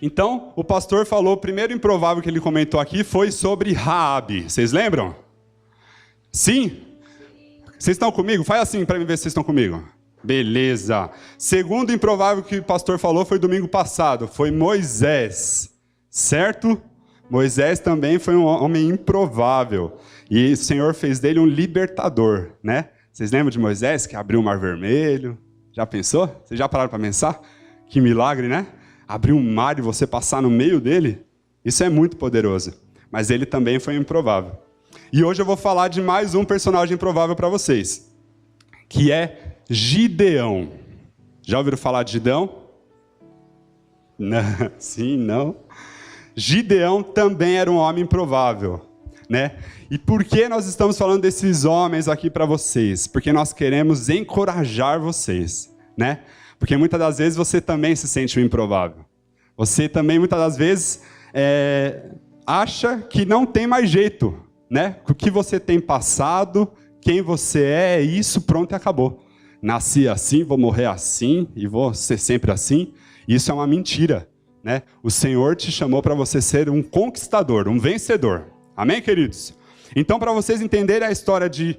Então, o pastor falou, o primeiro improvável que ele comentou aqui foi sobre Raabe. Vocês lembram? Sim? Vocês estão comigo? Faz assim para mim ver se vocês estão comigo. Beleza. Segundo improvável que o pastor falou foi domingo passado, foi Moisés. Certo? Moisés também foi um homem improvável. E o Senhor fez dele um libertador, né? Vocês lembram de Moisés que abriu o Mar Vermelho? Já pensou? Vocês já pararam para pensar? Que milagre, né? Abrir um mar e você passar no meio dele? Isso é muito poderoso. Mas ele também foi improvável. E hoje eu vou falar de mais um personagem improvável para vocês, que é Gideão. Já ouviram falar de Gideão? Não. Sim, não. Gideão também era um homem improvável, né? E por que nós estamos falando desses homens aqui para vocês? Porque nós queremos encorajar vocês, né? Porque muitas das vezes você também se sente um improvável. Você também, muitas das vezes, acha que não tem mais jeito, né? O que você tem passado, quem você é isso, pronto e acabou. Nasci assim, vou morrer assim e vou ser sempre assim. Isso é uma mentira, né? O Senhor te chamou para você ser um conquistador, um vencedor. Amém, queridos? Então, para vocês entenderem a história de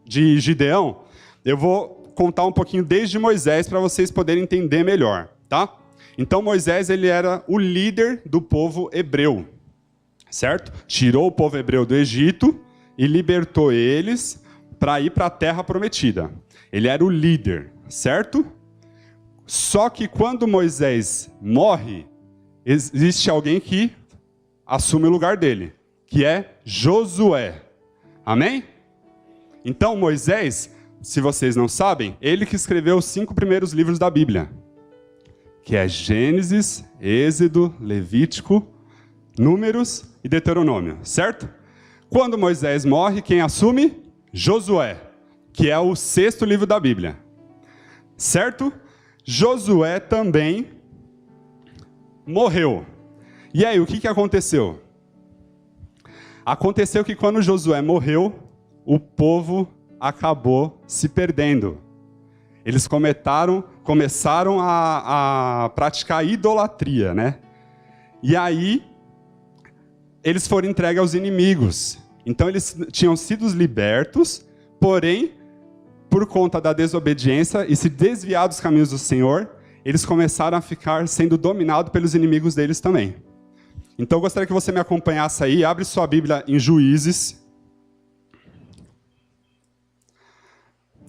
Gideão, eu vou contar um pouquinho desde Moisés para vocês poderem entender melhor, tá? Então, Moisés, ele era o líder do povo hebreu, certo? Tirou o povo hebreu do Egito e libertou eles para ir para a terra prometida. Ele era o líder, certo? Só que quando Moisés morre, existe alguém que assume o lugar dele, que é Josué. Amém? Então, Moisés, se vocês não sabem, ele que escreveu os 5 primeiros livros da Bíblia, que é Gênesis, Êxodo, Levítico, Números e Deuteronômio, certo? Quando Moisés morre, quem assume? Josué, que é o 6º livro da Bíblia, certo? Josué também morreu. E aí, o que aconteceu? Aconteceu que quando Josué morreu, o povo acabou se perdendo. Eles começaram a praticar idolatria, né? E aí, eles foram entregues aos inimigos. Então, eles tinham sido libertos, porém, por conta da desobediência e se desviar dos caminhos do Senhor, eles começaram a ficar sendo dominados pelos inimigos deles também. Então, eu gostaria que você me acompanhasse aí. Abre sua Bíblia em Juízes.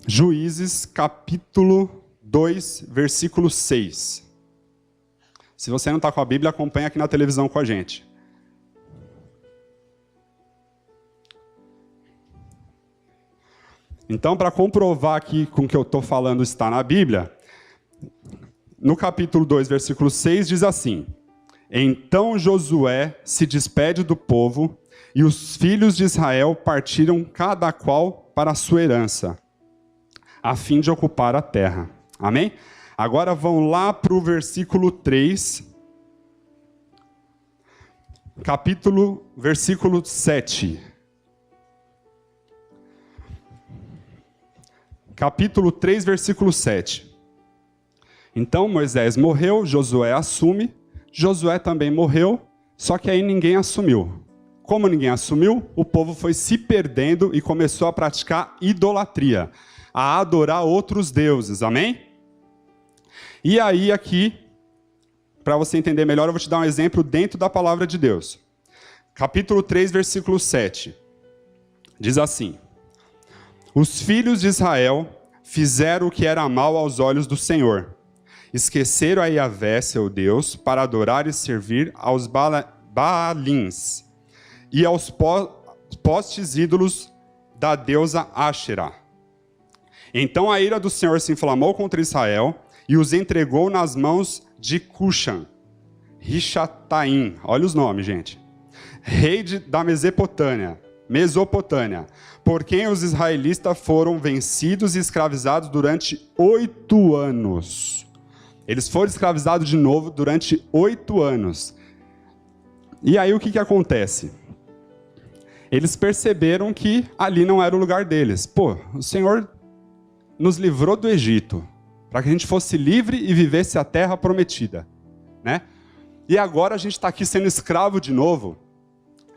Juízes, capítulo 2, versículo 6. Se você não está com a Bíblia, acompanha aqui na televisão com a gente. Então, para comprovar que com o que eu estou falando está na Bíblia, no capítulo 2, versículo 6, diz assim: Então Josué se despede do povo, e os filhos de Israel partiram cada qual para a sua herança, a fim de ocupar a terra. Amém? Agora vão lá para o versículo 3, versículo 7. Capítulo 3, versículo 7. Então Moisés morreu, Josué assume, Josué também morreu, só que aí ninguém assumiu. Como ninguém assumiu, o povo foi se perdendo e começou a praticar idolatria, a adorar outros deuses, amém? E aí aqui, para você entender melhor, eu vou te dar um exemplo dentro da palavra de Deus. Capítulo 3, versículo 7. Diz assim: Os filhos de Israel fizeram o que era mal aos olhos do Senhor. Esqueceram a Yahvé, seu Deus, para adorar e servir aos Baalins e aos postes ídolos da deusa Áxera. Então a ira do Senhor se inflamou contra Israel e os entregou nas mãos de Cushan, Rishataim, olha os nomes, gente, rei da Mesopotâmia, por quem os israelitas foram vencidos e escravizados durante 8 anos. Eles foram escravizados de novo durante 8 anos. E aí o que acontece? Eles perceberam que ali não era o lugar deles. Pô, o Senhor nos livrou do Egito, para que a gente fosse livre e vivesse a terra prometida, né? E agora a gente está aqui sendo escravo de novo.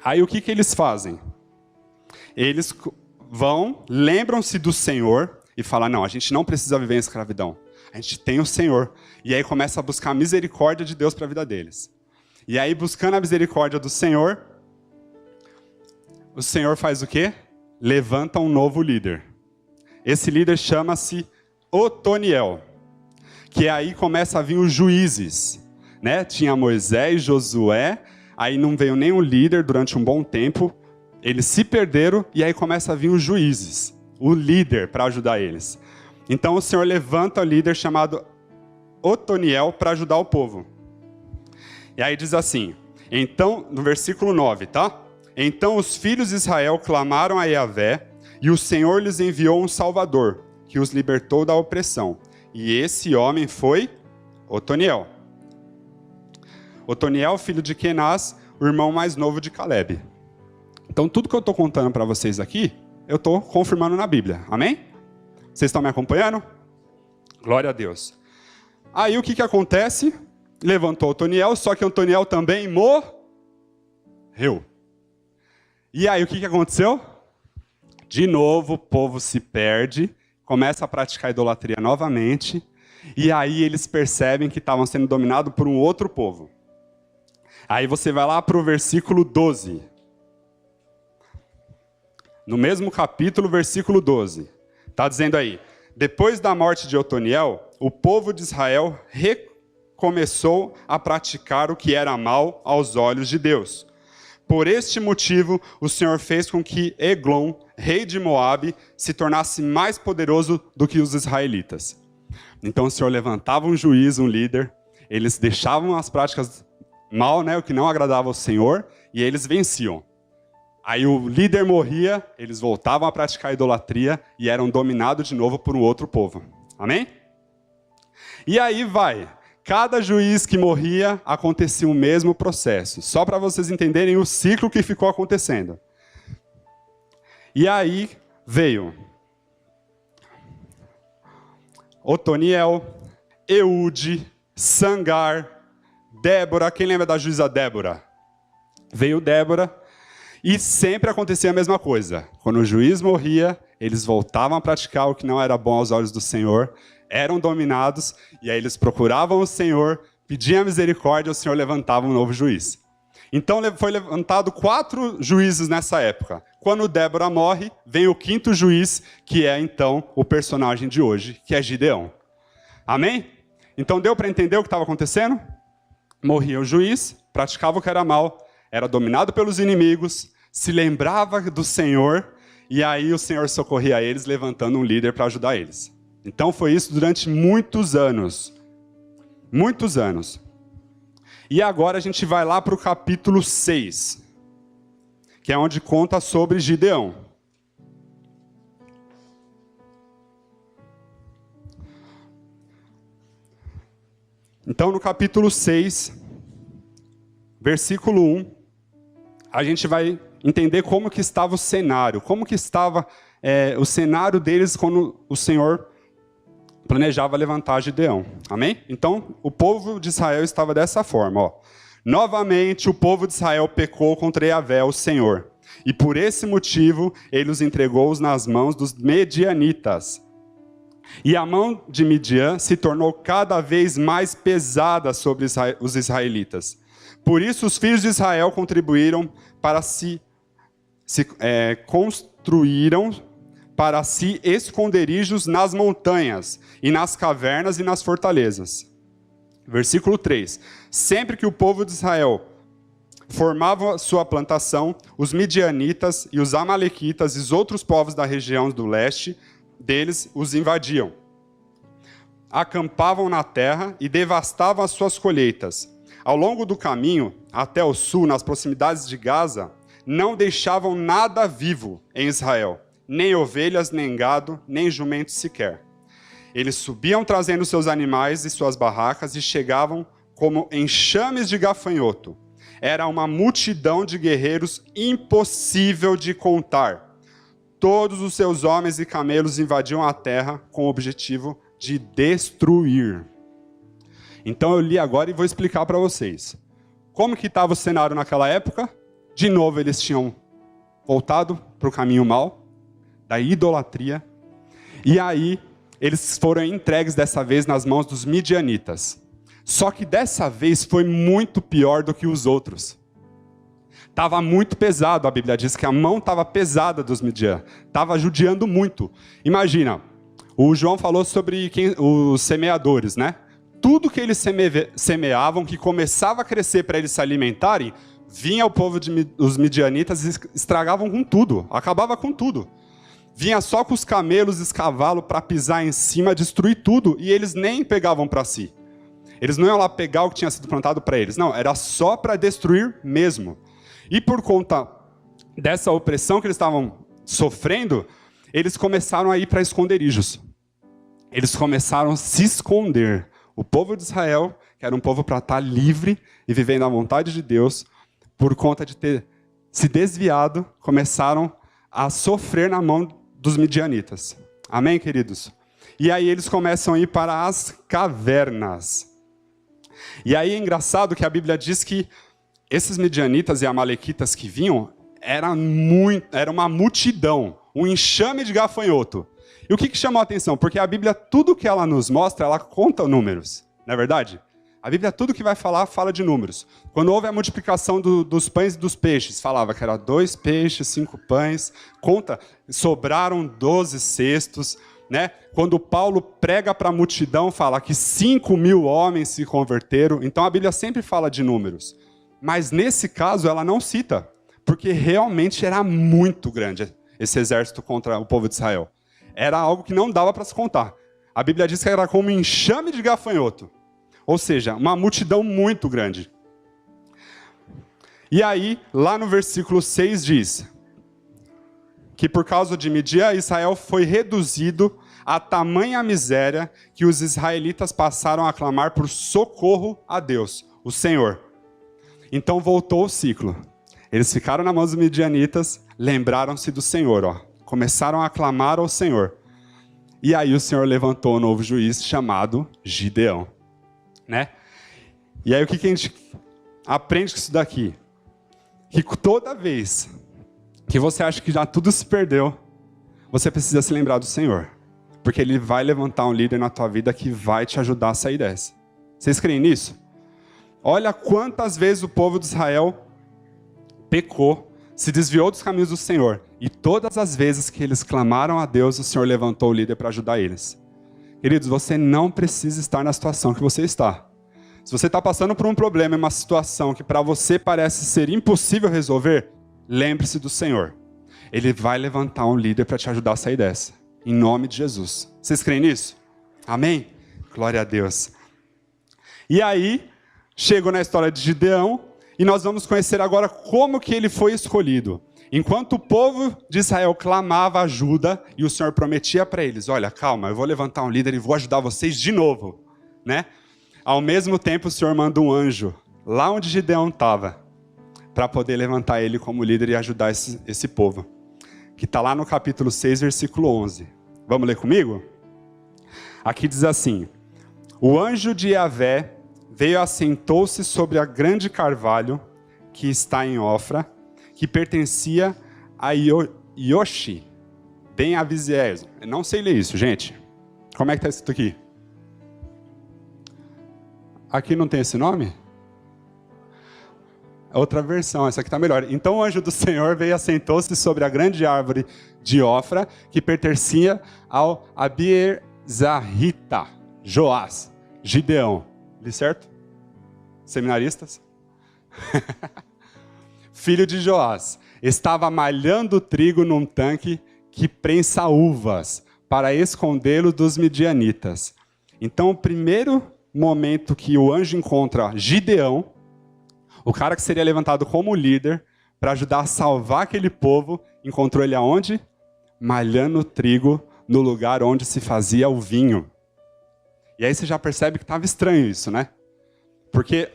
Aí o que eles fazem? Eles vão, lembram-se do Senhor e falam, não, a gente não precisa viver em escravidão. A gente tem o Senhor. E aí começa a buscar a misericórdia de Deus para a vida deles. E aí, buscando a misericórdia do Senhor, o Senhor faz o quê? Levanta um novo líder. Esse líder chama-se Otoniel. Que aí começa a vir os juízes. Né? Tinha Moisés, Josué, aí não veio nenhum líder durante um bom tempo. Eles se perderam e aí começa a vir os juízes. O líder para ajudar eles. Então o Senhor levanta o líder chamado Otoniel para ajudar o povo. E aí diz assim, então, no versículo 9, tá? Então os filhos de Israel clamaram a Yahvé, e o Senhor lhes enviou um Salvador, que os libertou da opressão. E esse homem foi Otoniel. Otoniel, filho de Kenaz, o irmão mais novo de Caleb. Então tudo que eu estou contando para vocês aqui, eu estou confirmando na Bíblia. Amém? Vocês estão me acompanhando? Glória a Deus. Aí o que acontece? Levantou Otoniel, só que Otoniel também morreu. E aí o que aconteceu? De novo o povo se perde, começa a praticar idolatria novamente, e aí eles percebem que estavam sendo dominados por um outro povo. Aí você vai lá para o versículo 12. No mesmo capítulo, versículo 12. Está dizendo aí, depois da morte de Otoniel, o povo de Israel recomeçou a praticar o que era mal aos olhos de Deus. Por este motivo, o Senhor fez com que Eglon, rei de Moabe, se tornasse mais poderoso do que os israelitas. Então o Senhor levantava um juiz, um líder, eles deixavam as práticas mal, né, o que não agradava ao Senhor, e eles venciam. Aí o líder morria, eles voltavam a praticar a idolatria e eram dominados de novo por um outro povo. Amém? E aí vai. Cada juiz que morria, acontecia o mesmo processo. Só para vocês entenderem o ciclo que ficou acontecendo. E aí veio Otoniel, Eude, Sangar, Débora. Quem lembra da juíza Débora? Veio Débora. E sempre acontecia a mesma coisa. Quando o juiz morria, eles voltavam a praticar o que não era bom aos olhos do Senhor, eram dominados, e aí eles procuravam o Senhor, pediam misericórdia, e o Senhor levantava um novo juiz. Então foi levantado 4 juízes nessa época. Quando Débora morre, vem o 5º juiz, que é então o personagem de hoje, que é Gideão. Amém? Então deu para entender o que estava acontecendo? Morria o juiz, praticava o que era mal, era dominado pelos inimigos, se lembrava do Senhor, e aí o Senhor socorria eles, levantando um líder para ajudar eles. Então foi isso durante muitos anos. Muitos anos. E agora a gente vai lá para o capítulo 6, que é onde conta sobre Gideão. Então no capítulo 6, versículo 1, a gente vai entender como que estava o cenário, como que estava o cenário deles quando o Senhor planejava levantar Gideão. Amém? Então, o povo de Israel estava dessa forma. Ó. Novamente, o povo de Israel pecou contra Yahvé, o Senhor. E por esse motivo, ele os entregou nas mãos dos medianitas. E a mão de Midian se tornou cada vez mais pesada sobre os israelitas. Por isso, os filhos de Israel contribuíram para construíram para si esconderijos nas montanhas, e nas cavernas e nas fortalezas. Versículo 3. Sempre que o povo de Israel formava sua plantação, os midianitas e os amalequitas e os outros povos da região do leste deles os invadiam. Acampavam na terra e devastavam as suas colheitas. Ao longo do caminho, até o sul, nas proximidades de Gaza, não deixavam nada vivo em Israel, nem ovelhas, nem gado, nem jumentos sequer. Eles subiam trazendo seus animais e suas barracas e chegavam como enxames de gafanhoto. Era uma multidão de guerreiros impossível de contar. Todos os seus homens e camelos invadiam a terra com o objetivo de destruir. Então eu li agora e vou explicar para vocês. como que estava o cenário naquela época? De novo, eles tinham voltado para o caminho mau, da idolatria. E aí, eles foram entregues dessa vez nas mãos dos midianitas. Só que dessa vez foi muito pior do que os outros. Estava muito pesado, a Bíblia diz que a mão estava pesada dos Midian. Estava judiando muito. Imagina, o João falou sobre os semeadores, né? Tudo que eles semeavam, que começava a crescer para eles se alimentarem, vinha o povo dos midianitas e estragavam com tudo, acabava com tudo. Vinha só com os camelos e os cavalos para pisar em cima, destruir tudo, e eles nem pegavam para si. Eles não iam lá pegar o que tinha sido plantado para eles, não, era só para destruir mesmo. E por conta dessa opressão que eles estavam sofrendo, eles começaram a ir para esconderijos. Eles começaram a se esconder. O povo de Israel, que era um povo para estar livre e vivendo a vontade de Deus, por conta de ter se desviado, começaram a sofrer na mão dos midianitas. Amém, queridos? E aí eles começam a ir para as cavernas. E aí é engraçado que a Bíblia diz que esses midianitas e amalequitas que vinham, era uma multidão, um enxame de gafanhoto. E o que chamou a atenção? Porque a Bíblia, tudo que ela nos mostra, ela conta números, não é verdade? A Bíblia, tudo que vai falar, fala de números. Quando houve a multiplicação dos pães e dos peixes, falava que era 2 peixes, 5 pães, conta, sobraram 12 cestos, né? Quando Paulo prega para a multidão, fala que 5.000 homens se converteram. Então a Bíblia sempre fala de números. Mas nesse caso ela não cita, porque realmente era muito grande esse exército contra o povo de Israel. Era algo que não dava para se contar. A Bíblia diz que era como um enxame de gafanhoto. Ou seja, uma multidão muito grande. E aí, lá no versículo 6 diz que por causa de Midian, Israel foi reduzido a tamanha miséria que os israelitas passaram a clamar por socorro a Deus, o Senhor. Então voltou o ciclo. Eles ficaram na mão dos midianitas, lembraram-se do Senhor, começaram a clamar ao Senhor. E aí o Senhor levantou um novo juiz chamado Gideão, né? E aí o que a gente aprende com isso daqui? Que toda vez que você acha que já tudo se perdeu, você precisa se lembrar do Senhor, porque Ele vai levantar um líder na tua vida que vai te ajudar a sair dessa. Vocês creem nisso? Olha quantas vezes o povo de Israel pecou, se desviou dos caminhos do Senhor. E todas as vezes que eles clamaram a Deus, o Senhor levantou o líder para ajudar eles. Queridos, você não precisa estar na situação que você está. Se você está passando por um problema, uma situação que para você parece ser impossível resolver, lembre-se do Senhor. Ele vai levantar um líder para te ajudar a sair dessa. Em nome de Jesus. Vocês creem nisso? Amém? Glória a Deus. E aí, chegou na história de Gideão, e nós vamos conhecer agora como que ele foi escolhido. Enquanto o povo de Israel clamava ajuda, e o Senhor prometia para eles, olha, calma, eu vou levantar um líder e vou ajudar vocês de novo, né? Ao mesmo tempo, o Senhor manda um anjo, lá onde Gideão estava, para poder levantar ele como líder e ajudar esse povo. Que está lá no capítulo 6, versículo 11. Vamos ler comigo? Aqui diz assim, o anjo de Yahvé veio e assentou-se sobre a grande carvalho que está em Ofra, que pertencia a Yoshi, bem Aviziel. Eu não sei ler isso, gente. Como é que está escrito aqui? Aqui não tem esse nome? Outra versão, essa aqui está melhor. Então o anjo do Senhor veio e assentou-se sobre a grande árvore de Ofra, que pertencia ao Abiezarita, Joás, Gideão. Li certo? Seminaristas? Filho de Joás, estava malhando trigo num tanque que prensa uvas, para escondê-lo dos midianitas. Então, o primeiro momento que o anjo encontra Gideão, o cara que seria levantado como líder, para ajudar a salvar aquele povo, encontrou ele aonde? Malhando trigo no lugar onde se fazia o vinho. E aí você já percebe que estava estranho isso, né? Porque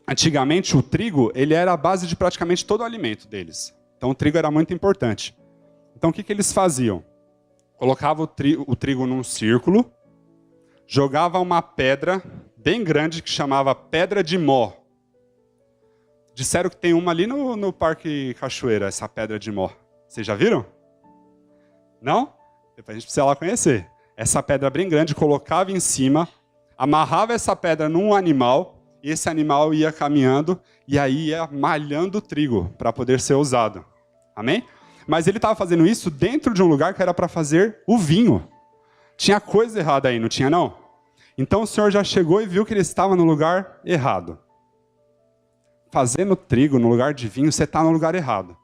antigamente o trigo ele era a base de praticamente todo o alimento deles. Então o trigo era muito importante. Então o que eles faziam? Colocavam o trigo num círculo, jogava uma pedra bem grande que chamava Pedra de Mó. Disseram que tem uma ali no Parque Cachoeira, essa Pedra de Mó. Vocês já viram? Não? Depois a gente precisa lá conhecer. Essa pedra bem grande, colocava em cima, amarrava essa pedra num animal, e esse animal ia caminhando, e aí ia malhando o trigo para poder ser usado. Amém? Mas ele estava fazendo isso dentro de um lugar que era para fazer o vinho. Tinha coisa errada aí, não tinha não? Então o Senhor já chegou e viu que ele estava no lugar errado. Fazendo trigo no lugar de vinho, você está no lugar errado.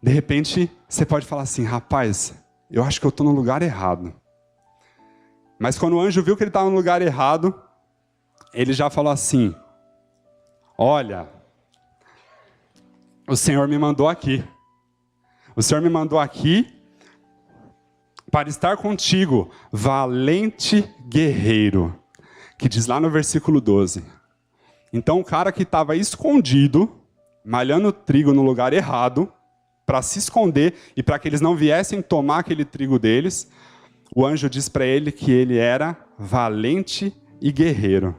De repente, você pode falar assim, rapaz, eu acho que eu estou no lugar errado. Mas quando o anjo viu que ele estava no lugar errado, ele já falou assim, olha, o Senhor me mandou aqui. O Senhor me mandou aqui para estar contigo, valente guerreiro. Que diz lá no versículo 12. Então o cara que estava escondido, malhando trigo no lugar errado, para se esconder e para que eles não viessem tomar aquele trigo deles, o anjo diz para ele que ele era valente e guerreiro.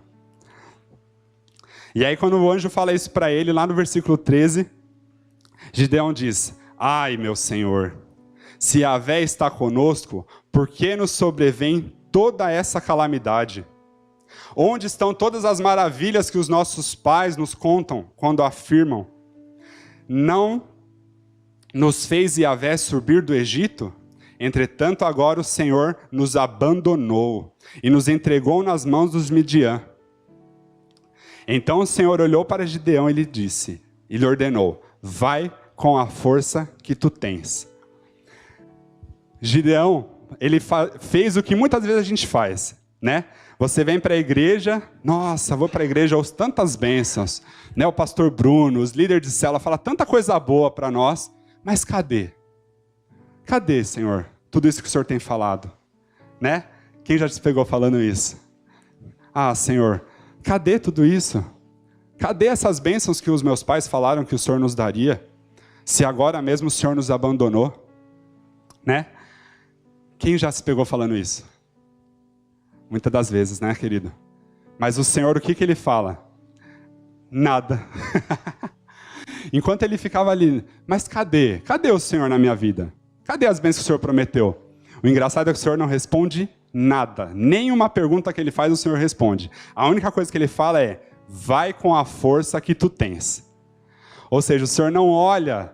E aí quando o anjo fala isso para ele, lá no versículo 13, Gideão diz, ai meu Senhor, se Yahvé está conosco, por que nos sobrevém toda essa calamidade? Onde estão todas as maravilhas que os nossos pais nos contam quando afirmam, não nos fez Yahvé subir do Egito? Entretanto, agora o Senhor nos abandonou e nos entregou nas mãos dos Midian. Então o Senhor olhou para Gideão e lhe disse, e lhe ordenou, vai com a força que tu tens. Gideão, ele fez o que muitas vezes a gente faz, né? Você vem para a igreja, nossa, vou para a igreja, ouço tantas bênçãos, né? O pastor Bruno, os líderes de célula, falam tanta coisa boa para nós, mas cadê? Cadê, Senhor, tudo isso que o Senhor tem falado? Né? Quem já te pegou falando isso? Ah, Senhor, cadê tudo isso? Cadê essas bênçãos que os meus pais falaram que o Senhor nos daria? Se agora mesmo o Senhor nos abandonou? Né? Quem já se pegou falando isso? Muitas das vezes, né, querido? Mas o Senhor, o que ele fala? Nada. Enquanto ele ficava ali, mas cadê? Cadê o Senhor na minha vida? Cadê as bênçãos que o Senhor prometeu? O engraçado é que o Senhor não responde nada. Nenhuma pergunta que ele faz, o Senhor responde. A única coisa que ele fala é, vai com a força que tu tens. Ou seja, o Senhor não olha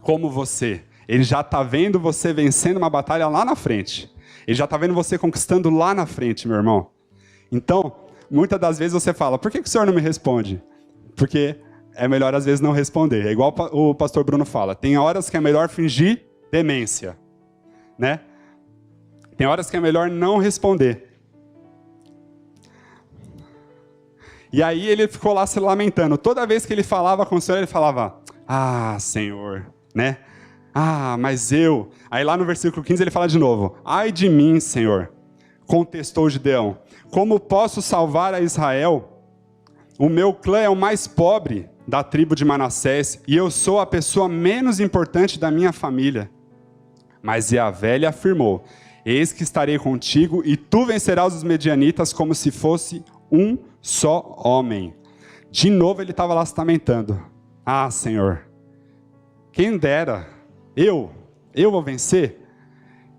como você. Ele já está vendo você vencendo uma batalha lá na frente. Ele já está vendo você conquistando lá na frente, meu irmão. Então, muitas das vezes você fala, por que o Senhor não me responde? Porque é melhor às vezes não responder. É igual o pastor Bruno fala, tem horas que é melhor fingir demência, né? Tem horas que é melhor não responder. E aí ele ficou lá se lamentando. Toda vez que ele falava com o Senhor, ele falava, ah, Senhor, né? Ah, mas eu... Aí lá no versículo 15 ele fala de novo, ai de mim, Senhor, contestou Gideão, como posso salvar a Israel? O meu clã é o mais pobre da tribo de Manassés, e eu sou a pessoa menos importante da minha família. Mas Yahvé lhe afirmou, eis que estarei contigo, e tu vencerás os medianitas como se fosse um só homem. De novo ele estava lá se lamentando. Ah, Senhor, quem dera, eu vou vencer?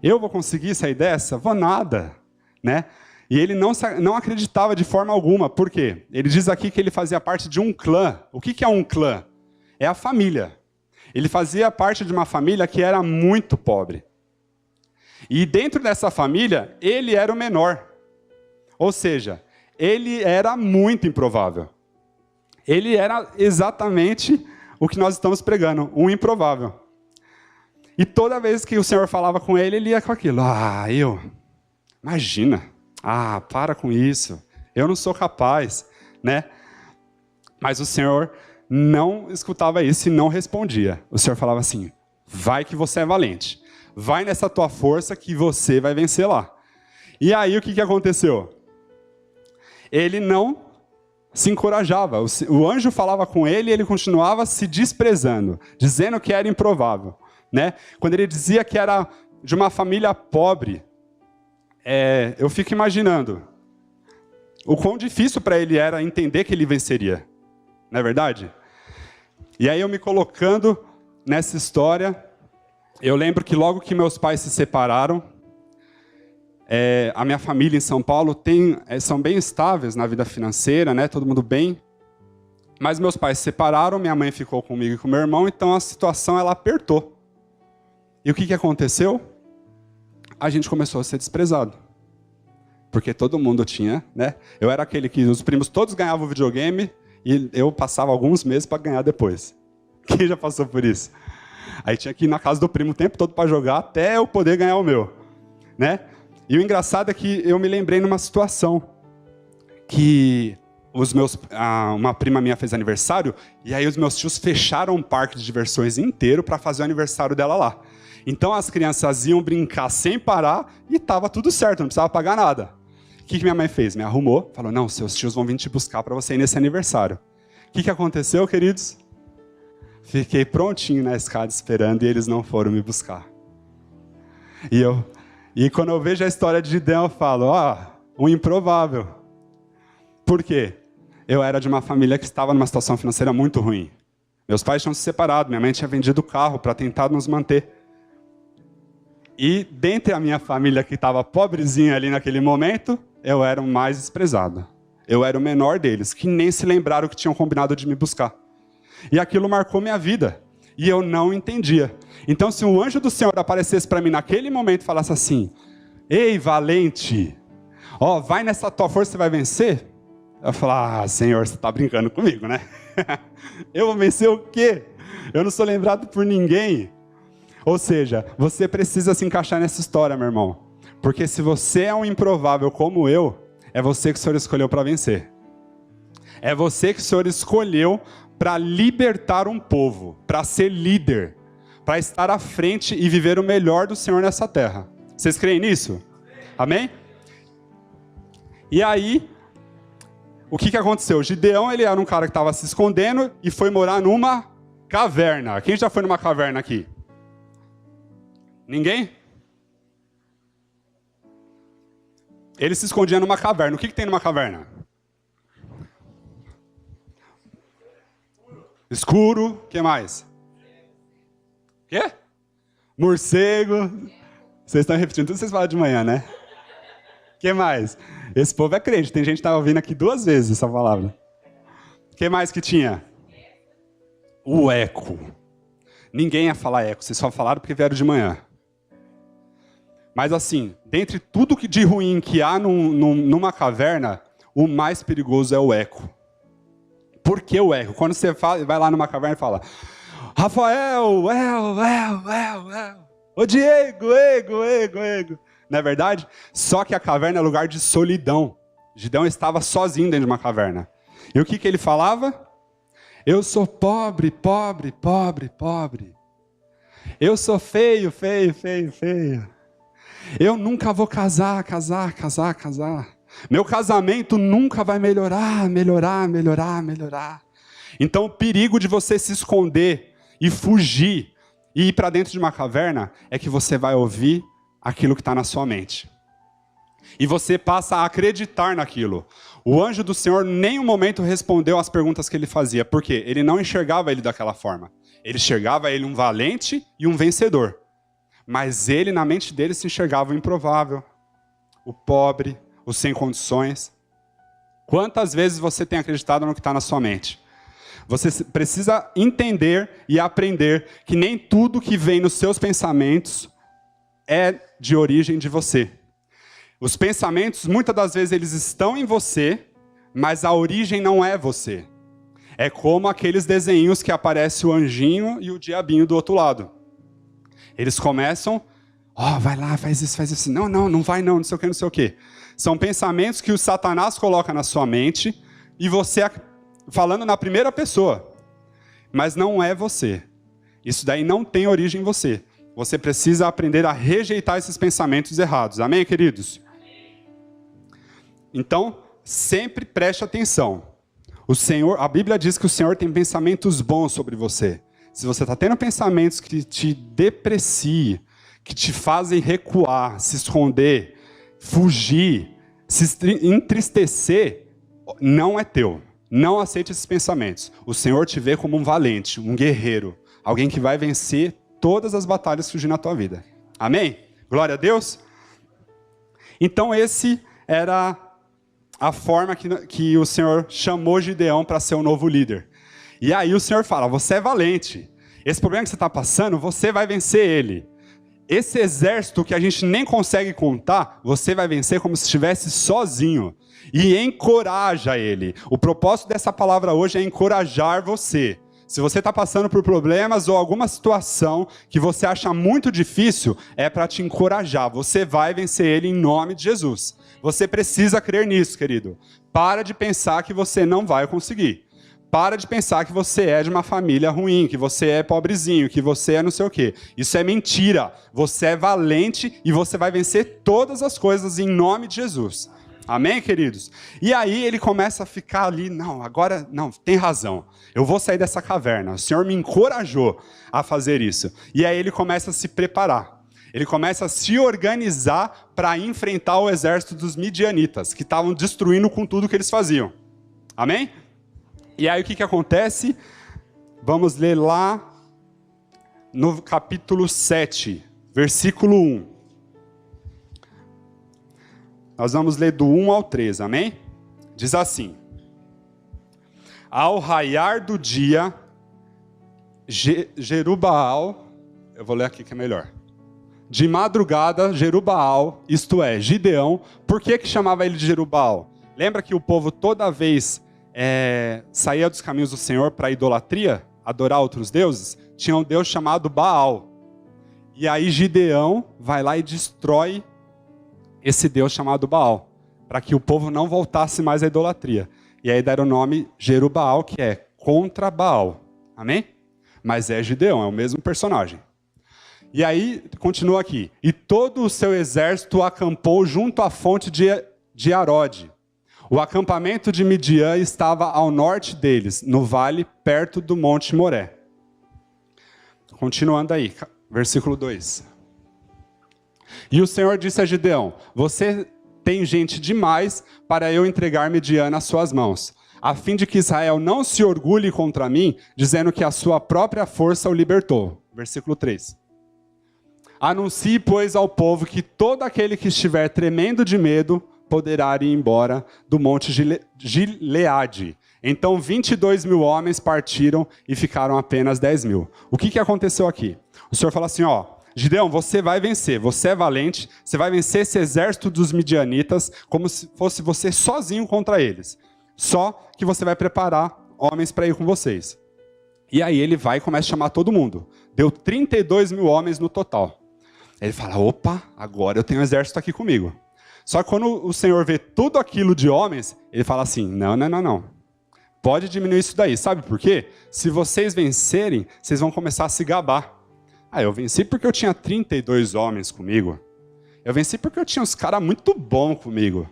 Eu vou conseguir sair dessa? Vou nada, né? E ele não acreditava de forma alguma. Por quê? Ele diz aqui que ele fazia parte de um clã. O que é um clã? É a família. Ele fazia parte de uma família que era muito pobre. E dentro dessa família, ele era o menor. Ou seja, ele era muito improvável. Ele era exatamente o que nós estamos pregando, um improvável. E toda vez que o Senhor falava com ele, ele ia com aquilo. Ah, imagina. Ah, para com isso. Eu não sou capaz, né? Mas o Senhor não escutava isso e não respondia. O Senhor falava assim, vai que você é valente. Vai nessa tua força que você vai vencer lá. E aí o que aconteceu? Ele não se encorajava. O anjo falava com ele e ele continuava se desprezando, dizendo que era improvável, né? Quando ele dizia que era de uma família pobre, eu fico imaginando, o quão difícil para ele era entender que ele venceria. Não é verdade? E aí eu me colocando nessa história, eu lembro que logo que meus pais se separaram, a minha família em São Paulo são bem estáveis na vida financeira, né? Todo mundo bem. Mas meus pais se separaram, minha mãe ficou comigo e com meu irmão, então a situação ela apertou. E o que aconteceu? A gente começou a ser desprezado. Porque todo mundo tinha, né? Eu era aquele que os primos todos ganhavam videogame e eu passava alguns meses para ganhar depois. Quem já passou por isso? Aí tinha que ir na casa do primo o tempo todo para jogar até eu poder ganhar o meu, né? E o engraçado é que eu me lembrei numa situação que uma prima minha fez aniversário e aí os meus tios fecharam um parque de diversões inteiro para fazer o aniversário dela lá. Então as crianças iam brincar sem parar e estava tudo certo, não precisava pagar nada. O que minha mãe fez? Me arrumou, falou, não, seus tios vão vir te buscar para você ir nesse aniversário. O que aconteceu, queridos? Fiquei prontinho na escada esperando e eles não foram me buscar. E quando eu vejo a história de Gideão, eu falo, um improvável. Por quê? Eu era de uma família que estava numa situação financeira muito ruim. Meus pais tinham se separado, minha mãe tinha vendido o carro para tentar nos manter. E dentre a minha família que estava pobrezinha ali naquele momento, eu era o mais desprezado. Eu era o menor deles, que nem se lembraram que tinham combinado de me buscar. E aquilo marcou minha vida. E eu não entendia. Então, se um anjo do Senhor aparecesse para mim naquele momento e falasse assim, ei, valente, vai nessa tua força, você vai vencer? Eu falava, Senhor, você está brincando comigo, né? Eu vou vencer o quê? Eu não sou lembrado por ninguém. Ou seja, você precisa se encaixar nessa história, meu irmão. Porque se você é um improvável como eu, é você que o Senhor escolheu para vencer. É você que o Senhor escolheu para libertar um povo, para ser líder, para estar à frente e viver o melhor do Senhor nessa terra. Vocês creem nisso? Amém? E aí, o que aconteceu? Gideão, ele era um cara que estava se escondendo e foi morar numa caverna. Quem já foi numa caverna aqui? Ninguém? Ele se escondia numa caverna. O que tem numa caverna? Escuro. O que mais? Quê? Morcego. Vocês estão repetindo tudo que vocês falaram de manhã, né? O que mais? Esse povo é crente. Tem gente que estava ouvindo aqui 2 vezes essa palavra. O que mais que tinha? O eco. Ninguém ia falar eco. Vocês só falaram porque vieram de manhã. Mas assim, dentre tudo de ruim que há numa caverna, o mais perigoso é o eco. Por que o eco? Quando você vai lá numa caverna e fala, Rafael, ô Diego, ego. Não é verdade? Só que a caverna é lugar de solidão. Gideão estava sozinho dentro de uma caverna. E o que ele falava? Eu sou pobre. Eu sou feio. Eu nunca vou casar. Meu casamento nunca vai melhorar. Então o perigo de você se esconder e fugir e ir para dentro de uma caverna é que você vai ouvir aquilo que está na sua mente. E você passa a acreditar naquilo. O anjo do Senhor em nenhum momento respondeu às perguntas que ele fazia. Por quê? Ele não enxergava ele daquela forma. Ele enxergava ele um valente e um vencedor. Mas ele, na mente dele, se enxergava o improvável, o pobre, o sem condições. Quantas vezes você tem acreditado no que está na sua mente? Você precisa entender e aprender que nem tudo que vem nos seus pensamentos é de origem de você. Os pensamentos, muitas das vezes, eles estão em você, mas a origem não é você. É como aqueles desenhos que aparece o anjinho e o diabinho do outro lado. Eles começam, vai lá, faz isso. Não vai não sei o quê. São pensamentos que o Satanás coloca na sua mente e você falando na primeira pessoa. Mas não é você. Isso daí não tem origem em você. Você precisa aprender a rejeitar esses pensamentos errados. Amém, queridos? Então, sempre preste atenção. A Bíblia diz que o Senhor tem pensamentos bons sobre você. Se você está tendo pensamentos que te depreciem, que te fazem recuar, se esconder, fugir, Se entristecer não é teu. Não aceite esses pensamentos. O Senhor te vê como um valente, um guerreiro, alguém que vai vencer todas as batalhas que surgem na tua vida. Amém? Glória a Deus. Então esse era a forma que o Senhor chamou Gideão para ser o novo líder. E aí o Senhor fala, você é valente. Esse problema que você está passando, você vai vencer ele. Esse exército que a gente nem consegue contar, você vai vencer como se estivesse sozinho. E encoraja ele. O propósito dessa palavra hoje é encorajar você. Se você está passando por problemas ou alguma situação que você acha muito difícil, é para te encorajar. Você vai vencer ele em nome de Jesus. Você precisa crer nisso, querido. Para de pensar que você não vai conseguir. Para de pensar que você é de uma família ruim, que você é pobrezinho, que você é não sei o quê. Isso é mentira. Você é valente e você vai vencer todas as coisas em nome de Jesus. Amém, queridos? E aí ele começa a ficar ali, não, agora, não, tem razão. Eu vou sair dessa caverna. O Senhor me encorajou a fazer isso. E aí ele começa a se preparar. Ele começa a se organizar para enfrentar o exército dos midianitas, que estavam destruindo com tudo que eles faziam. Amém? E aí o que acontece? Vamos ler lá no capítulo 7, versículo 1. Nós vamos ler do 1 ao 3, amém? Diz assim: ao raiar do dia, Jerubaal, eu vou ler aqui que é melhor. De madrugada, Jerubaal, isto é, Gideão, por que chamava ele de Jerubaal? Lembra que o povo toda vez saía dos caminhos do Senhor para a idolatria, adorar outros deuses? Tinha um deus chamado Baal. E aí Gideão vai lá e destrói esse deus chamado Baal, para que o povo não voltasse mais à idolatria. E aí deram o nome Jerubaal, que é contra Baal. Amém? Mas é Gideão, é o mesmo personagem. E aí, continua aqui. E todo o seu exército acampou junto à fonte de Arode. O acampamento de Midian estava ao norte deles, no vale, perto do Monte Moré. Continuando aí, versículo 2. E o Senhor disse a Gideão, você tem gente demais para eu entregar Midian nas suas mãos, a fim de que Israel não se orgulhe contra mim, dizendo que a sua própria força o libertou. Versículo 3. Anuncie, pois, ao povo que todo aquele que estiver tremendo de medo poderá ir embora do monte Gileade. Então 22.000 homens partiram e ficaram apenas 10.000. O que aconteceu aqui? O Senhor fala assim, ó, Gideão, você vai vencer, você é valente, você vai vencer esse exército dos midianitas como se fosse você sozinho contra eles. Só que você vai preparar homens para ir com vocês. E aí ele vai e começa a chamar todo mundo. Deu 32.000 homens no total. Ele fala, opa, agora eu tenho um exército aqui comigo. Só que quando o Senhor vê tudo aquilo de homens, ele fala assim, não. Pode diminuir isso daí, sabe por quê? Se vocês vencerem, vocês vão começar a se gabar. Eu venci porque eu tinha 32 homens comigo. Eu venci porque eu tinha uns caras muito bons comigo.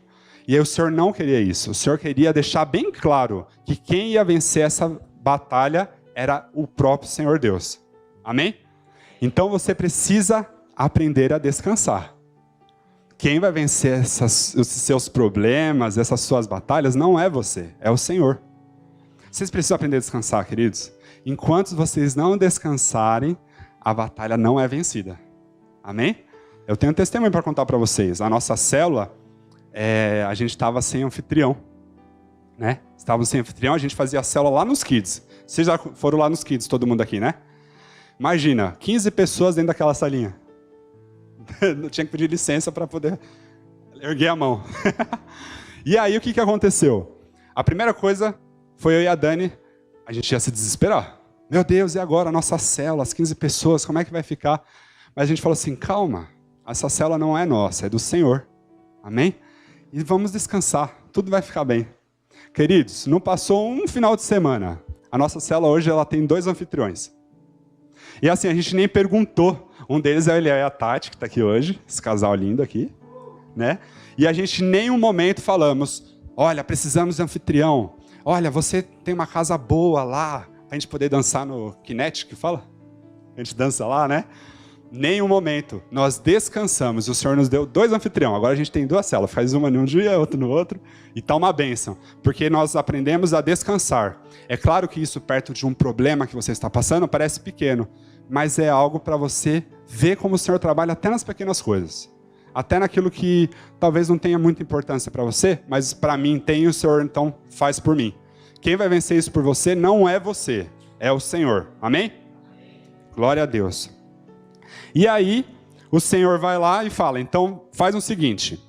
E aí o Senhor não queria isso. O Senhor queria deixar bem claro que quem ia vencer essa batalha era o próprio Senhor Deus. Amém? Então você precisa aprender a descansar. Quem vai vencer os seus problemas, essas suas batalhas, não é você, é o Senhor. Vocês precisam aprender a descansar, queridos. Enquanto vocês não descansarem, a batalha não é vencida. Amém? Eu tenho um testemunho para contar para vocês. A nossa célula, a gente estava sem anfitrião. Né? Estávamos sem anfitrião, a gente fazia a célula lá nos Kids. Vocês já foram lá nos Kids, todo mundo aqui, né? Imagina, 15 pessoas dentro daquela salinha. Não tinha que pedir licença para poder erguer a mão. E aí o que aconteceu? A primeira coisa foi eu e a Dani, a gente ia se desesperar. Meu Deus, e agora a nossa célula, as 15 pessoas, como é que vai ficar? Mas a gente falou assim, calma, essa célula não é nossa, é do Senhor. Amém? E vamos descansar, tudo vai ficar bem. Queridos, não passou um final de semana. A nossa célula hoje ela tem 2 anfitriões. E assim, a gente nem perguntou. Um deles é o Eliel e a Tati, que está aqui hoje, esse casal lindo aqui. Né? E a gente em nenhum momento falamos, olha, precisamos de anfitrião. Olha, você tem uma casa boa lá, para a gente poder dançar no Kinect, que fala? A gente dança lá, né? Nenhum momento. Nós descansamos. O Senhor nos deu 2 anfitriões. Agora a gente tem 2 células. Faz uma num dia, outra no outro. E tá uma bênção. Porque nós aprendemos a descansar. É claro que isso perto de um problema que você está passando parece pequeno. Mas é algo para você ver como o Senhor trabalha até nas pequenas coisas. Até naquilo que talvez não tenha muita importância para você, mas para mim tem, o Senhor então faz por mim. Quem vai vencer isso por você não é você, é o Senhor. Amém? Glória a Deus. E aí, o Senhor vai lá e fala, então faz o seguinte,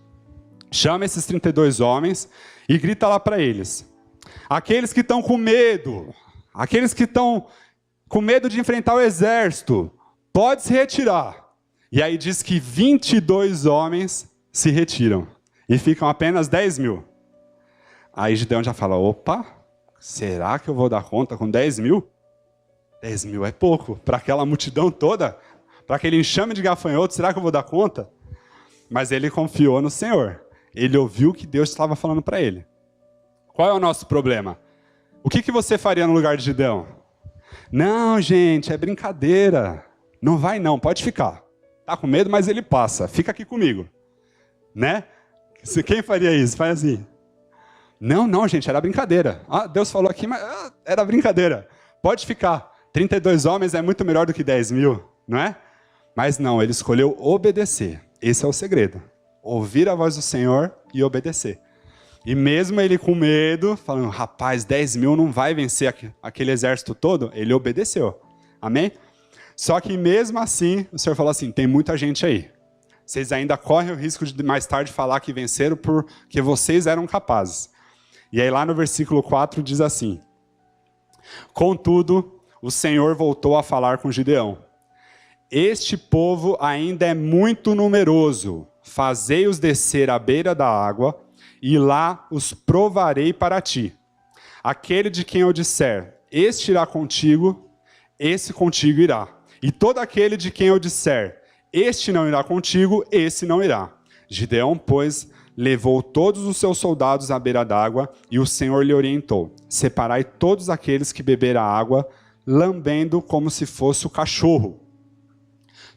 chama esses 32 homens e grita lá para eles. Aqueles que estão com medo, aqueles que estão com medo de enfrentar o exército, pode se retirar. E aí diz que 22 homens se retiram e ficam apenas 10 mil. Aí Gideão já fala, opa, será que eu vou dar conta com 10 mil? 10 mil é pouco, para aquela multidão toda, para aquele enxame de gafanhotos, será que eu vou dar conta? Mas ele confiou no Senhor, ele ouviu o que Deus estava falando para ele. Qual é o nosso problema? O que você faria no lugar de Gideão? Não, gente, é brincadeira, não vai não, pode ficar. Tá com medo, mas ele passa. Fica aqui comigo. Né? Quem faria isso? Faz assim. Não, gente, era brincadeira. Ah, Deus falou aqui, mas era brincadeira. Pode ficar. 32 homens é muito melhor do que 10 mil, não é? Mas não, ele escolheu obedecer. Esse é o segredo. Ouvir a voz do Senhor e obedecer. E mesmo ele com medo, falando, rapaz, 10 mil não vai vencer aquele exército todo, ele obedeceu. Amém? Só que mesmo assim, o Senhor falou assim, tem muita gente aí. Vocês ainda correm o risco de mais tarde falar que venceram porque vocês eram capazes. E aí lá no versículo 4 diz assim, contudo, o Senhor voltou a falar com Gideão. Este povo ainda é muito numeroso. Fazei-os descer à beira da água e lá os provarei para ti. Aquele de quem eu disser, este irá contigo, esse contigo irá. E todo aquele de quem eu disser, este não irá contigo, esse não irá. Gideão, pois, levou todos os seus soldados à beira d'água, e o Senhor lhe orientou, separai todos aqueles que beberam a água, lambendo como se fosse o cachorro.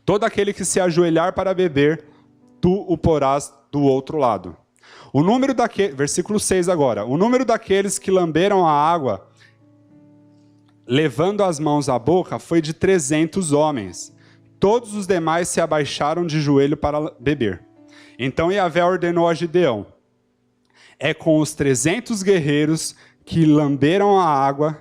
Todo aquele que se ajoelhar para beber, tu o porás do outro lado. O número versículo 6 agora, o número daqueles que lamberam a água, levando as mãos à boca, foi de 300 homens. Todos os demais se abaixaram de joelho para beber. Então Yahvé ordenou a Gideão, é com os 300 guerreiros que lamberam a água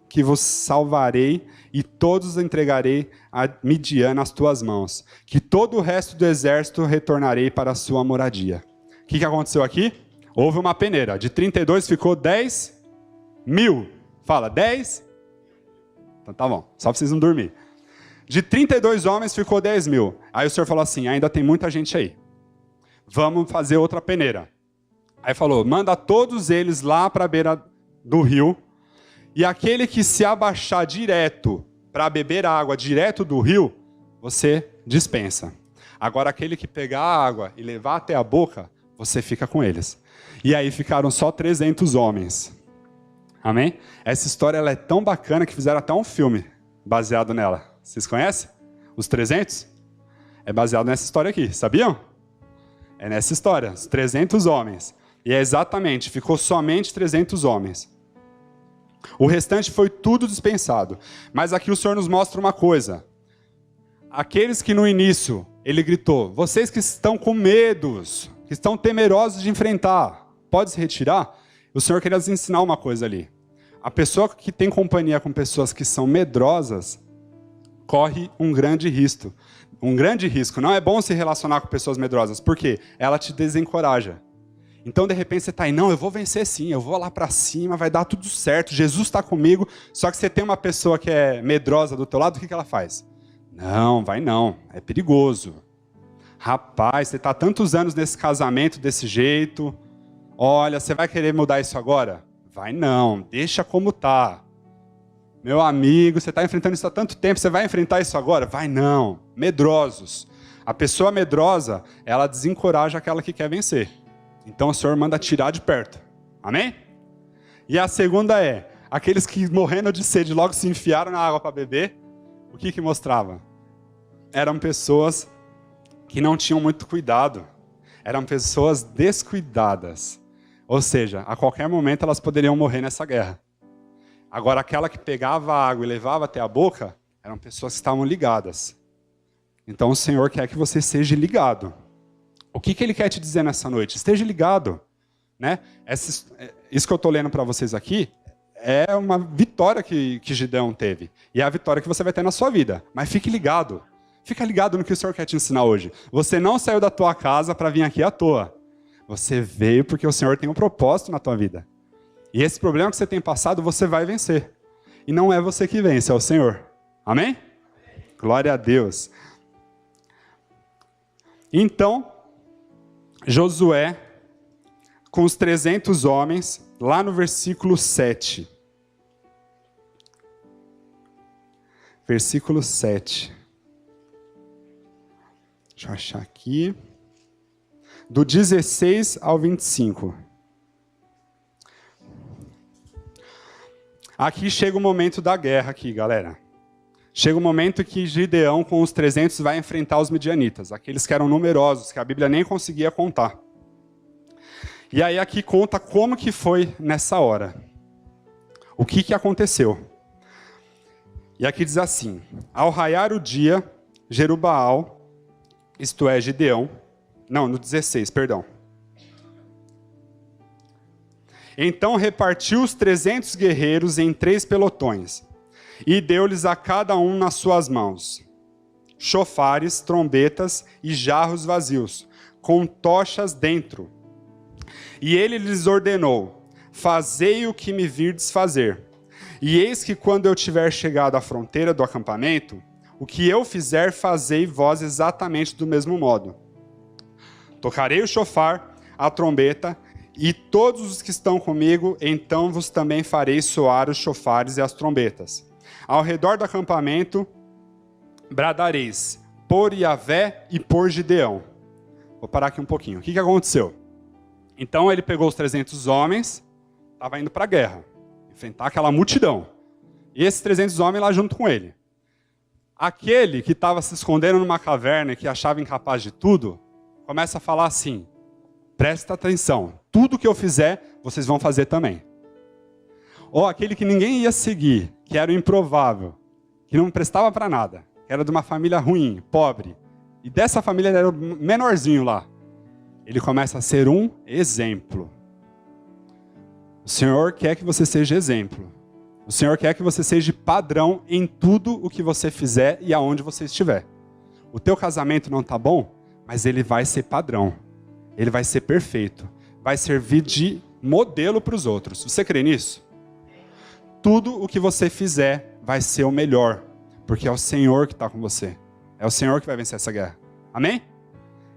que vos salvarei e todos entregarei a Midian nas tuas mãos, que todo o resto do exército retornarei para a sua moradia. O que aconteceu aqui? Houve uma peneira, de 32 ficou 10 mil. Fala, 10? Então tá bom, só pra vocês não dormir. De 32 homens ficou 10 mil. Aí o Senhor falou assim, ainda tem muita gente aí. Vamos fazer outra peneira. Aí falou, manda todos eles lá para a beira do rio, e aquele que se abaixar direto para beber a água direto do rio, você dispensa. Agora aquele que pegar a água e levar até a boca, você fica com eles. E aí ficaram só 300 homens. Amém? Essa história ela é tão bacana que fizeram até um filme baseado nela. Vocês conhecem? Os 300? É baseado nessa história aqui, sabiam? É nessa história, os 300 homens. E é exatamente, ficou somente 300 homens. O restante foi tudo dispensado. Mas aqui o Senhor nos mostra uma coisa. Aqueles que no início ele gritou, vocês que estão com medos, que estão temerosos de enfrentar, pode se retirar? O Senhor queria nos ensinar uma coisa ali. A pessoa que tem companhia com pessoas que são medrosas, corre um grande risco. Um grande risco. Não é bom se relacionar com pessoas medrosas. Por quê? Ela te desencoraja. Então, de repente, você está aí, não, eu vou vencer sim, eu vou lá para cima, vai dar tudo certo, Jesus está comigo. Só que você tem uma pessoa que é medrosa do teu lado, o que ela faz? Não, vai não, é perigoso. Rapaz, você está há tantos anos nesse casamento desse jeito, olha, você vai querer mudar isso agora? Vai não, deixa como está. Meu amigo, você está enfrentando isso há tanto tempo, você vai enfrentar isso agora? Vai não, medrosos. A pessoa medrosa, ela desencoraja aquela que quer vencer. Então o Senhor manda tirar de perto. Amém? E a segunda é, aqueles que morrendo de sede logo se enfiaram na água para beber, o que mostrava? eram pessoas que não tinham muito cuidado. Eram pessoas descuidadas. Ou seja, a qualquer momento elas poderiam morrer nessa guerra. Agora, aquela que pegava a água e levava até a boca, eram pessoas que estavam ligadas. Então, o Senhor quer que você seja ligado. O que Ele quer te dizer nessa noite? Esteja ligado. Né? Isso que eu estou lendo para vocês aqui é uma vitória que Gideão teve. E é a vitória que você vai ter na sua vida. Mas fique ligado. Fica ligado no que o Senhor quer te ensinar hoje. Você não saiu da tua casa para vir aqui à toa. Você veio porque o Senhor tem um propósito na tua vida. E esse problema que você tem passado, você vai vencer. E não é você que vence, é o Senhor. Amém? Glória a Deus. Então, Josué, com os 300 homens, lá no versículo 7. Versículo 7. Deixa eu achar aqui. Do 16 ao 25. Aqui chega o momento da guerra aqui, galera. Chega o momento que Gideão, com os 300, vai enfrentar os midianitas. Aqueles que eram numerosos, que a Bíblia nem conseguia contar. E aí aqui conta como que foi nessa hora. O que aconteceu. E aqui diz assim: ao raiar o dia, Jerubaal, isto é, Gideão, não, no 16, perdão. Então repartiu os 300 guerreiros em 3 pelotões, e deu-lhes a cada um nas suas mãos chofares, trombetas e jarros vazios, com tochas dentro. E ele lhes ordenou: fazei o que me virdes fazer. E eis que quando eu tiver chegado à fronteira do acampamento, o que eu fizer, fazei vós exatamente do mesmo modo. Tocarei o chofar, a trombeta, e todos os que estão comigo, então vos também farei soar os chofares e as trombetas. Ao redor do acampamento, bradareis, por Yahvé e por Gideão. Vou parar aqui um pouquinho. O que aconteceu? Então ele pegou os 300 homens, estava indo para a guerra, enfrentar aquela multidão. E esses 300 homens lá junto com ele. Aquele que estava se escondendo numa caverna e que achava incapaz de tudo, começa a falar assim: presta atenção, tudo que eu fizer, vocês vão fazer também. Ou aquele que ninguém ia seguir, que era o improvável, que não prestava para nada, que era de uma família ruim, pobre, e dessa família ele era o menorzinho lá. Ele começa a ser um exemplo. O Senhor quer que você seja exemplo. O Senhor quer que você seja padrão em tudo o que você fizer e aonde você estiver. O teu casamento não está bom, mas ele vai ser padrão. Ele vai ser perfeito. Vai servir de modelo para os outros. Você crê nisso? Tudo o que você fizer vai ser o melhor, porque é o Senhor que está com você. É o Senhor que vai vencer essa guerra. Amém?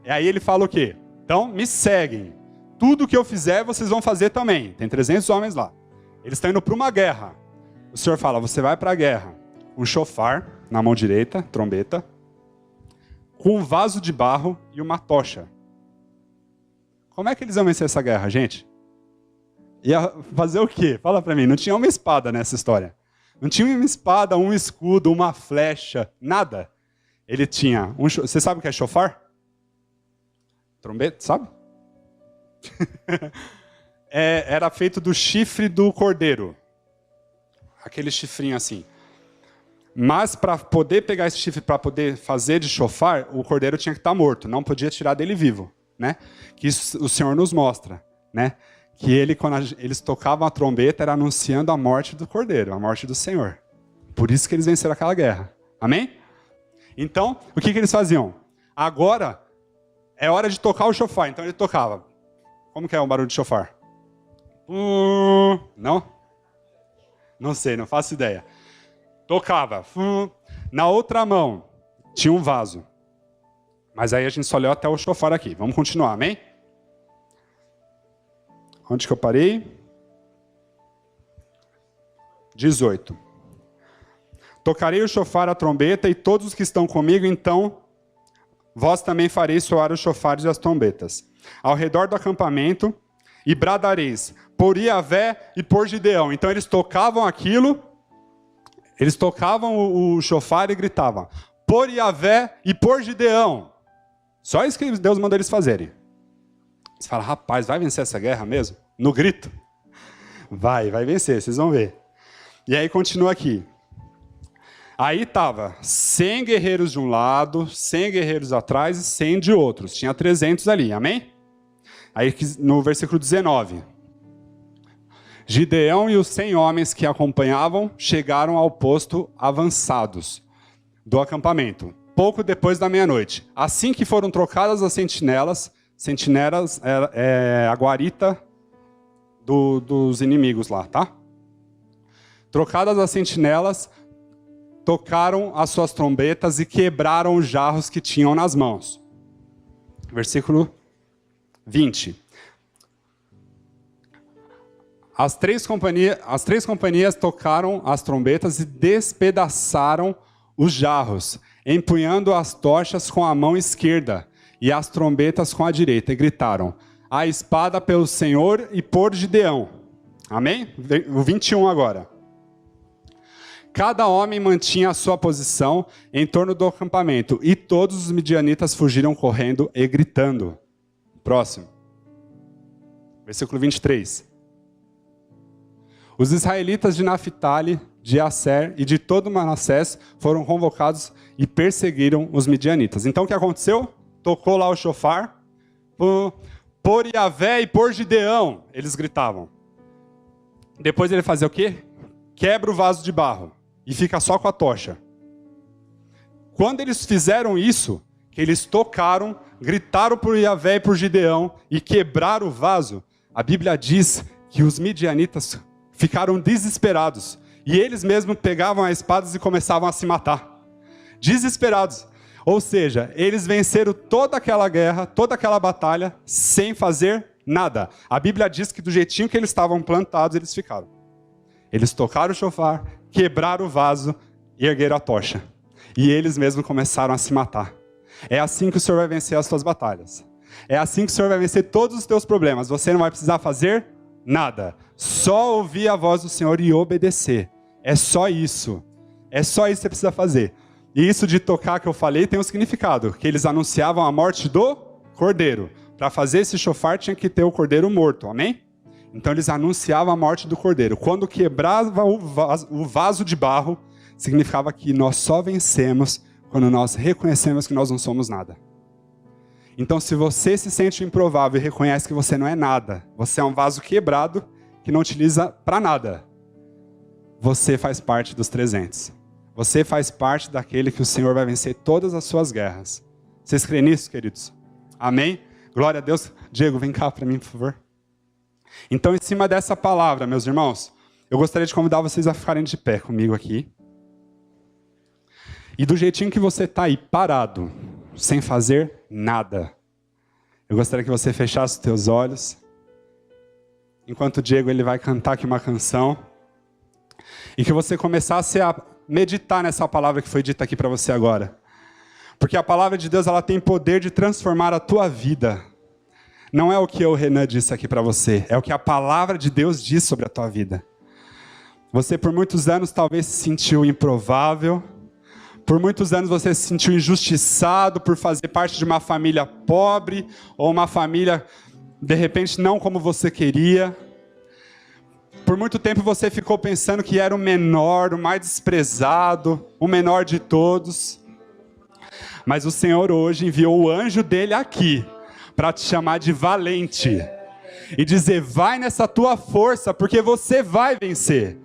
E aí ele fala o quê? Então, me seguem. Tudo que eu fizer, vocês vão fazer também. Tem 300 homens lá. Eles estão indo para uma guerra. O Senhor fala: você vai para a guerra. Um chofar na mão direita, trombeta, com um vaso de barro e uma tocha. Como é que eles iam vencer essa guerra, gente? Ia fazer o quê? Fala para mim. Não tinha uma espada nessa história. Não tinha uma espada, um escudo, uma flecha, nada. Ele tinha um... Você sabe o que é chofar? Trombeta, sabe? Era feito do chifre do cordeiro. Aquele chifrinho assim. Mas para poder pegar esse chifre, para poder fazer de chofar, o cordeiro tinha que estar morto. Não podia tirar dele vivo. Né? Que isso, o Senhor nos mostra. Né? Que ele, quando eles tocavam a trombeta, era anunciando a morte do cordeiro, a morte do Senhor. Por isso que eles venceram aquela guerra. Amém? Então, o que eles faziam? Agora... é hora de tocar o chofar. Então ele tocava. Como que é o barulho de chofar? Não? Não sei, não faço ideia. Tocava. Na outra mão tinha um vaso. Mas aí a gente só leu até o chofar aqui. Vamos continuar, amém? Onde que eu parei? 18. Tocarei o chofar, a trombeta, e todos os que estão comigo, então... vós também fareis soar os chofares e as trombetas ao redor do acampamento, e bradareis por Yahvé e por Gideão. Então eles tocavam aquilo, eles tocavam o chofar e gritavam: por Yahvé e por Gideão. Só isso que Deus mandou eles fazerem. Você fala, rapaz, vai vencer essa guerra mesmo? No grito. Vai vencer, vocês vão ver. E aí continua aqui. Aí estava 100 guerreiros de um lado, 100 guerreiros atrás e 100 de outros. Tinha 300 ali, amém? Aí no versículo 19. Gideão e os 100 homens que acompanhavam chegaram ao posto avançados do acampamento, pouco depois da meia-noite. Assim que foram trocadas as sentinelas é a guarita dos inimigos lá, tá? Trocadas as sentinelas, tocaram as suas trombetas e quebraram os jarros que tinham nas mãos. Versículo 20. As três companhias tocaram as trombetas e despedaçaram os jarros, empunhando as tochas com a mão esquerda e as trombetas com a direita, e gritaram: a espada pelo Senhor e por Gideão. Amém? O 21 agora. Cada homem mantinha a sua posição em torno do acampamento, e todos os midianitas fugiram correndo e gritando. Próximo. Versículo 23. Os israelitas de Naphtali, de Asser e de todo Manassés foram convocados e perseguiram os midianitas. Então o que aconteceu? Tocou lá o shofar, por Yahvé e por Gideão, eles gritavam. Depois ele fazia o quê? Quebra o vaso de barro e fica só com a tocha. Quando eles fizeram isso, que eles tocaram, gritaram por Yahvé e por Gideão e quebraram o vaso, a Bíblia diz que os midianitas ficaram desesperados. E eles mesmos pegavam as espadas e começavam a se matar. Desesperados. Ou seja, eles venceram toda aquela guerra, toda aquela batalha, sem fazer nada. A Bíblia diz que do jeitinho que eles estavam plantados, eles ficaram. Eles tocaram o shofar, quebraram o vaso e ergueram a tocha. E eles mesmos começaram a se matar. É assim que o Senhor vai vencer as suas batalhas. É assim que o Senhor vai vencer todos os teus problemas. Você não vai precisar fazer nada. Só ouvir a voz do Senhor e obedecer. É só isso. É só isso que você precisa fazer. E isso de tocar que eu falei tem um significado. Que eles anunciavam a morte do cordeiro. Para fazer esse shofar tinha que ter o cordeiro morto. Amém? Então eles anunciavam a morte do cordeiro. Quando quebrava o vaso de barro, significava que nós só vencemos quando nós reconhecemos que nós não somos nada. Então se você se sente improvável e reconhece que você não é nada, você é um vaso quebrado que não utiliza para nada, você faz parte dos 300. Você faz parte daquele que o Senhor vai vencer todas as suas guerras. Vocês creem nisso, queridos? Amém? Glória a Deus. Diego, vem cá para mim, por favor. Então, em cima dessa palavra, meus irmãos, eu gostaria de convidar vocês a ficarem de pé comigo aqui. E do jeitinho que você está aí, parado, sem fazer nada, eu gostaria que você fechasse os teus olhos. Enquanto o Diego ele vai cantar aqui uma canção. E que você começasse a meditar nessa palavra que foi dita aqui para você agora. Porque a palavra de Deus ela tem poder de transformar a tua vida. Não é o que o Renan disse aqui para você. É o que a palavra de Deus diz sobre a tua vida. Você por muitos anos talvez se sentiu improvável. Por muitos anos você se sentiu injustiçado por fazer parte de uma família pobre. Ou uma família, de repente, não como você queria. Por muito tempo você ficou pensando que era o menor, o mais desprezado, o menor de todos. Mas o Senhor hoje enviou o anjo dele aqui para te chamar de valente. E dizer, vai nessa tua força, porque você vai vencer.